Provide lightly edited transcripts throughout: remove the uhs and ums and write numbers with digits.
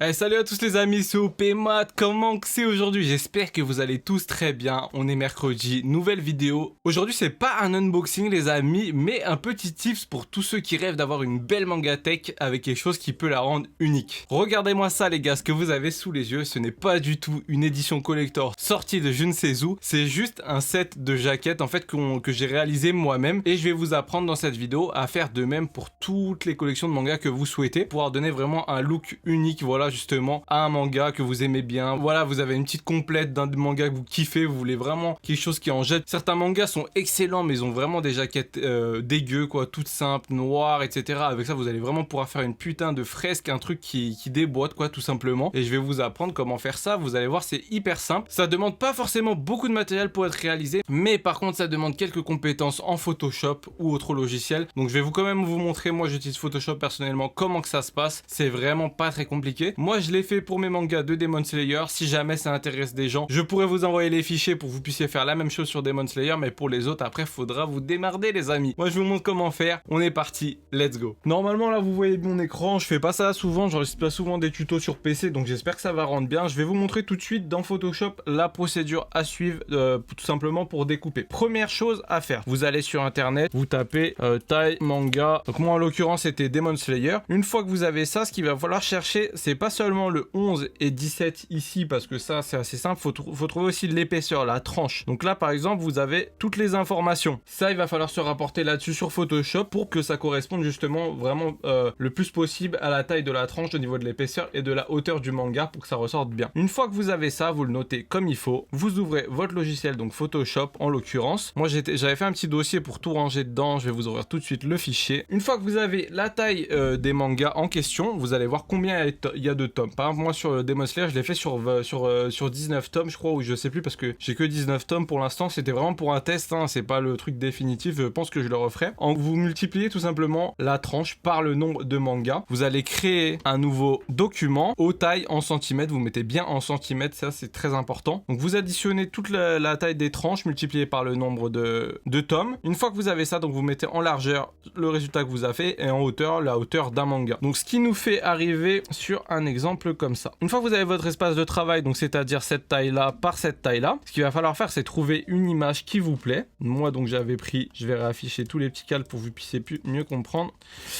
Hey, salut à tous les amis, c'est OPMat, comment que c'est aujourd'hui? J'espère que vous allez tous très bien, on est mercredi, nouvelle vidéo. Aujourd'hui c'est pas un unboxing les amis, mais un petit tips pour tous ceux qui rêvent d'avoir une belle manga tech avec quelque chose qui peut la rendre unique. Regardez-moi ça les gars, ce que vous avez sous les yeux, ce n'est pas du tout une édition collector sortie de je ne sais où, c'est juste un set de jaquettes en fait que j'ai réalisé moi-même et je vais vous apprendre dans cette vidéo à faire de même pour toutes les collections de mangas que vous souhaitez, pour pouvoir donner vraiment un look unique, voilà, justement à un manga que vous aimez bien. Voilà, vous avez une petite complète d'un manga que vous kiffez, vous voulez vraiment quelque chose qui en jette. Certains mangas sont excellents mais ils ont vraiment des jaquettes dégueu quoi, toutes simples, noires, etc. Avec ça vous allez vraiment pouvoir faire une putain de fresque, un truc qui déboîte quoi, tout simplement. Et je vais vous apprendre comment faire ça, vous allez voir, c'est hyper simple. Ça demande pas forcément beaucoup de matériel pour être réalisé, mais par contre ça demande quelques compétences en Photoshop ou autre logiciel. Donc je vais quand même vous montrer, moi j'utilise Photoshop personnellement, comment que ça se passe. C'est vraiment pas très compliqué. Moi je l'ai fait pour mes mangas de Demon Slayer. Si jamais ça intéresse des gens, je pourrais vous envoyer les fichiers pour que vous puissiez faire la même chose sur Demon Slayer, mais pour les autres après faudra vous démerder les amis. Moi je vous montre comment faire, on est parti, let's go. Normalement là vous voyez mon écran, je fais pas ça souvent, j'enregistre pas souvent des tutos sur PC, donc j'espère que ça va rendre bien. Je vais vous montrer tout de suite dans Photoshop la procédure à suivre, tout simplement pour découper. Première chose à faire, vous allez sur internet, vous tapez taille manga, donc moi en l'occurrence c'était Demon Slayer. Une fois que vous avez ça, ce qu'il va falloir chercher, c'est pas seulement le 11 et 17 ici, parce que ça c'est assez simple, faut trouver aussi de l'épaisseur, la tranche. Donc là par exemple vous avez toutes les informations. Ça il va falloir se rapporter là-dessus sur Photoshop pour que ça corresponde justement vraiment le plus possible à la taille de la tranche au niveau de l'épaisseur et de la hauteur du manga pour que ça ressorte bien. Une fois que vous avez ça, vous le notez comme il faut, vous ouvrez votre logiciel, donc Photoshop en l'occurrence. Moi j'avais fait un petit dossier pour tout ranger dedans, je vais vous ouvrir tout de suite le fichier. Une fois que vous avez la taille des mangas en question, vous allez voir combien il y a de tomes. Par exemple moi sur Demon Slayer je l'ai fait sur 19 tomes je crois, ou je sais plus parce que j'ai que 19 tomes pour l'instant, c'était vraiment pour un test, hein, c'est pas le truc définitif, je pense que je le referai. Vous multipliez tout simplement la tranche par le nombre de mangas, vous allez créer un nouveau document aux tailles en centimètres, vous mettez bien en centimètres, ça c'est très important. Donc vous additionnez toute la taille des tranches multipliée par le nombre de tomes. Une fois que vous avez ça, donc vous mettez en largeur le résultat que vous avez fait et en hauteur la hauteur d'un manga. Donc ce qui nous fait arriver sur un exemple comme ça. Une fois que vous avez votre espace de travail, donc c'est-à-dire cette taille là par cette taille là, ce qu'il va falloir faire c'est trouver une image qui vous plaît. Moi donc j'avais pris, je vais réafficher tous les petits calques pour que vous puissiez mieux comprendre.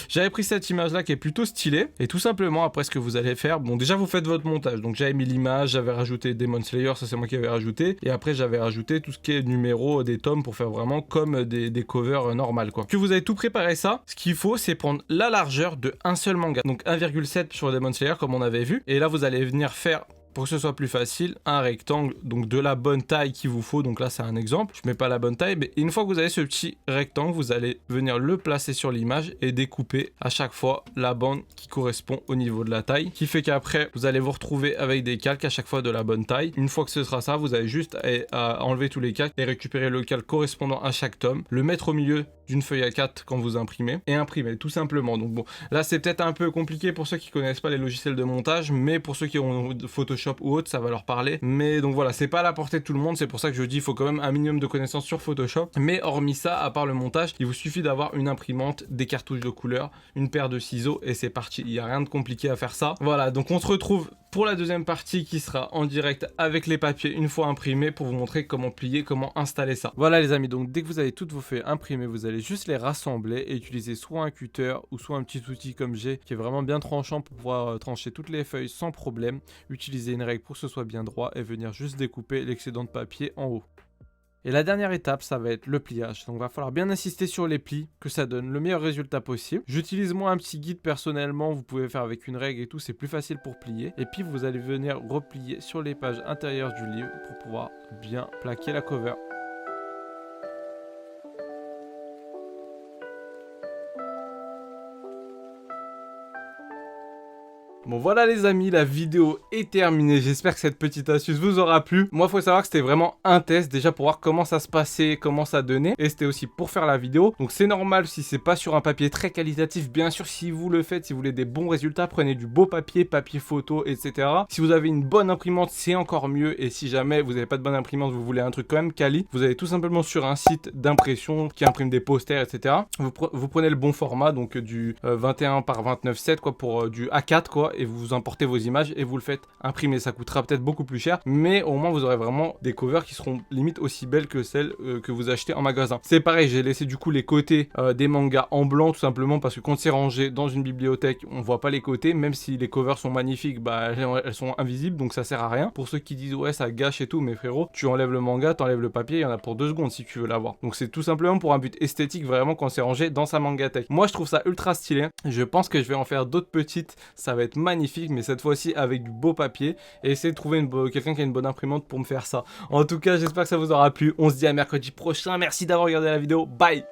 J'avais pris cette image là qui est plutôt stylée et tout simplement après ce que vous allez faire, bon déjà vous faites votre montage, donc j'avais mis l'image, j'avais rajouté Demon Slayer, ça c'est moi qui avais rajouté, et après j'avais rajouté tout ce qui est numéro des tomes pour faire vraiment comme des covers normales quoi. Que vous avez tout préparé ça, ce qu'il faut c'est prendre la largeur de un seul manga, donc 1,7 sur Demon Slayer comme on avait vu, et là vous allez venir faire, pour que ce soit plus facile, un rectangle, donc de la bonne taille qu'il vous faut. Donc là c'est un exemple, je mets pas la bonne taille, mais une fois que vous avez ce petit rectangle, vous allez venir le placer sur l'image et découper à chaque fois la bande qui correspond au niveau de la taille, qui fait qu'après vous allez vous retrouver avec des calques à chaque fois de la bonne taille. Une fois que ce sera ça, vous avez juste à enlever tous les calques et récupérer le calque correspondant à chaque tome, le mettre au milieu d'une feuille A4 quand vous imprimez, et imprimer tout simplement. Donc bon, là c'est peut-être un peu compliqué pour ceux qui connaissent pas les logiciels de montage, mais pour ceux qui ont Photoshop ou autre, ça va leur parler. Mais donc voilà, c'est pas à la portée de tout le monde, c'est pour ça que je dis il faut quand même un minimum de connaissances sur Photoshop. Mais hormis ça, à part le montage, il vous suffit d'avoir une imprimante, des cartouches de couleur, une paire de ciseaux et c'est parti. Il y a rien de compliqué à faire ça. Voilà, donc on se retrouve pour la deuxième partie qui sera en direct avec les papiers une fois imprimés pour vous montrer comment plier, comment installer ça. Voilà les amis, donc dès que vous avez toutes vos feuilles imprimées, vous allez juste les rassembler et utiliser soit un cutter ou soit un petit outil comme j'ai qui est vraiment bien tranchant pour pouvoir trancher toutes les feuilles sans problème. Utiliser une règle pour que ce soit bien droit et venir juste découper l'excédent de papier en haut. Et la dernière étape, ça va être le pliage. Donc il va falloir bien insister sur les plis, que ça donne le meilleur résultat possible. J'utilise moi un petit guide personnellement, vous pouvez faire avec une règle et tout, c'est plus facile pour plier. Et puis vous allez venir replier sur les pages intérieures du livre pour pouvoir bien plaquer la cover. Bon voilà les amis, la vidéo est terminée, j'espère que cette petite astuce vous aura plu. Moi il faut savoir que c'était vraiment un test déjà pour voir comment ça se passait, comment ça donnait, et c'était aussi pour faire la vidéo. Donc c'est normal si c'est pas sur un papier très qualitatif, bien sûr si vous le faites, si vous voulez des bons résultats, prenez du beau papier, papier photo, etc. Si vous avez une bonne imprimante c'est encore mieux, et si jamais vous n'avez pas de bonne imprimante, vous voulez un truc quand même quali, vous allez tout simplement sur un site d'impression qui imprime des posters, etc. Vous prenez le bon format, donc du 21 par 29,7 quoi, pour du A4 quoi, et vous importez vos images et vous le faites imprimer. Ça coûtera peut-être beaucoup plus cher, mais au moins vous aurez vraiment des covers qui seront limite aussi belles que celles que vous achetez en magasin. C'est pareil, j'ai laissé du coup les côtés des mangas en blanc tout simplement parce que quand c'est rangé dans une bibliothèque, on voit pas les côtés, même si les covers sont magnifiques, bah elles sont invisibles, donc ça sert à rien. Pour ceux qui disent ouais ça gâche et tout, mais frérot, tu enlèves le manga, t'enlèves le papier, il y en a pour 2 secondes si tu veux l'avoir. Donc c'est tout simplement pour un but esthétique vraiment quand c'est rangé dans sa mangatech. Moi je trouve ça ultra stylé, je pense que je vais en faire d'autres petites, ça va être magnifique, mais cette fois-ci avec du beau papier, et essayer de trouver quelqu'un qui a une bonne imprimante pour me faire ça. En tout cas j'espère que ça vous aura plu, on se dit à mercredi prochain, merci d'avoir regardé la vidéo, bye.